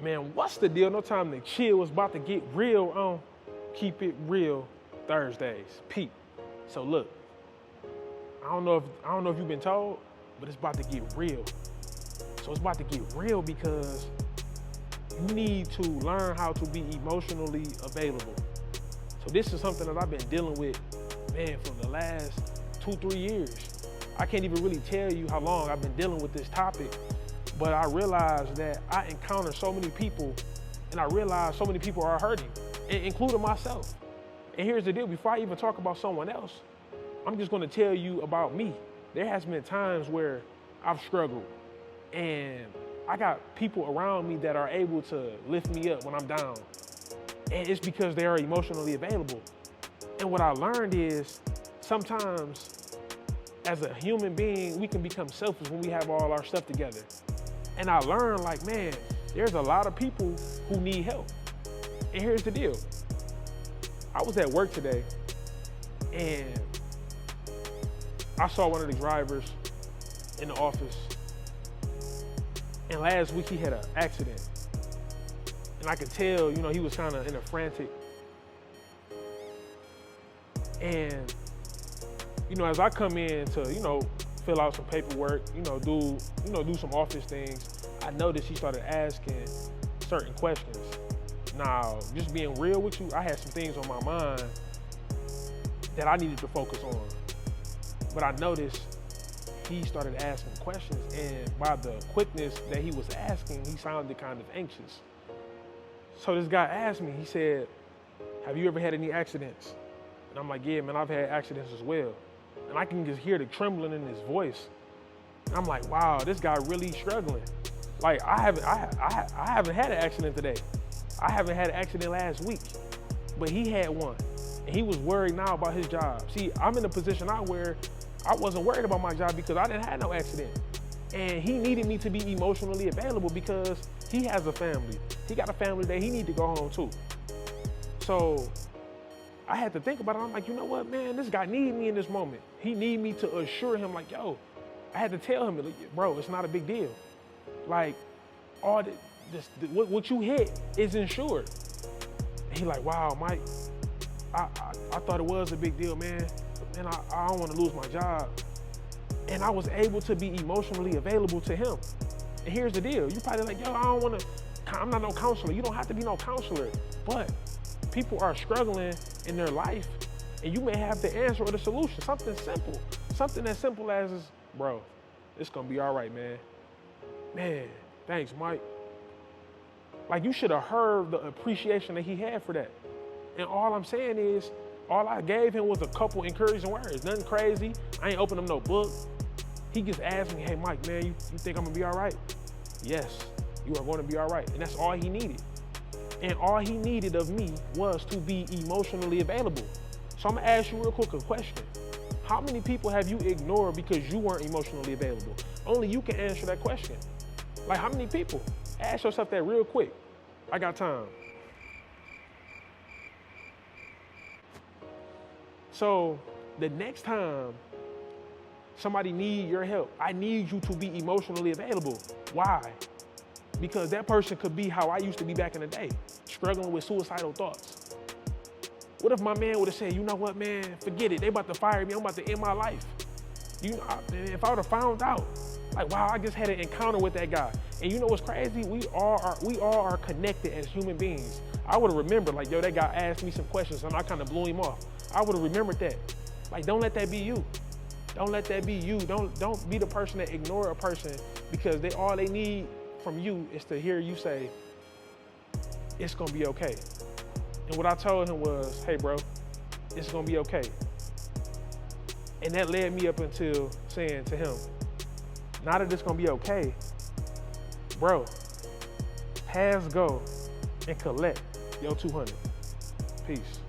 Man, what's the deal? No time to chill. It's about to get real on Keep It Real Thursdays. Peep. So look, I don't know if you've been told, but it's about to get real. So it's about to get real because you need to learn how to be emotionally available. So this is something that I've been dealing with, man, for the last 2-3 years. I can't even really tell you how long I've been dealing with this topic, but I realized that I encounter so many people, and I realize so many people are hurting, including myself. And here's the deal, before I even talk about someone else, I'm just gonna tell you about me. There has been times where I've struggled, and I got people around me that are able to lift me up when I'm down. And it's because they are emotionally available. And what I learned is sometimes as a human being, we can become selfish when we have all our stuff together. And I learned like, man, there's a lot of people who need help. And here's the deal. I was at work today and I saw one of the drivers in the office. And last week he had an accident. And I could tell, he was kind of in a frantic. And, as I come in to, fill out some paperwork, do some office things, I noticed he started asking certain questions. Now, just being real with you, I had some things on my mind that I needed to focus on. But I noticed he started asking questions, and by the quickness that he was asking, he sounded kind of anxious. So this guy asked me, he said, have you ever had any accidents? And I'm like, yeah, man, I've had accidents as well. And I can just hear the trembling in his voice. And I'm like, wow, this guy really struggling. Like, I haven't had an accident today. I haven't had an accident last week, but he had one. And he was worried now about his job. See, I'm in a position now where I wasn't worried about my job because I didn't have no accident. And he needed me to be emotionally available because he has a family. He got a family that he need to go home to. So I had to think about it. I'm like, you know what, man, this guy need me in this moment. He need me to assure him like, yo, I had to tell him, bro, it's not a big deal. Like, all what you hit is insured. And he like, wow, Mike, I thought it was a big deal, man. But man, I don't want to lose my job. And I was able to be emotionally available to him. And here's the deal. You probably like, yo, I'm not no counselor. You don't have to be no counselor. But people are struggling in their life, and you may have the answer or the solution. Something simple. Something as simple as, bro, it's going to be all right, man. Man, thanks, Mike. Like, you should have heard the appreciation that he had for that. And all I'm saying is, all I gave him was a couple encouraging words. Nothing crazy. I ain't opened him no book. He just asked me, hey, Mike, man, you think I'm going to be all right? Yes, you are going to be all right. And that's all he needed. And all he needed of me was to be emotionally available. So I'm going to ask you real quick a question. How many people have you ignored because you weren't emotionally available? Only you can answer that question. Like, how many people? Ask yourself that real quick. I got time. So the next time somebody need your help, I need you to be emotionally available. Why? Because that person could be how I used to be back in the day, struggling with suicidal thoughts. What if my man would have said, you know what, man, forget it. They about to fire me. I'm about to end my life. If I would have found out, like, wow, I just had an encounter with that guy. And you know what's crazy? We all are connected as human beings. I would have remembered, like, yo, that guy asked me some questions and I kind of blew him off. I would have remembered that. Like, don't let that be you. Don't let that be you. Don't be the person that ignore a person because all they need from you is to hear you say, it's gonna be okay. And what I told him was, hey bro, it's gonna be okay. And that led me up until saying to him, now that it's gonna be okay, bro, pass go and collect your 200. Peace.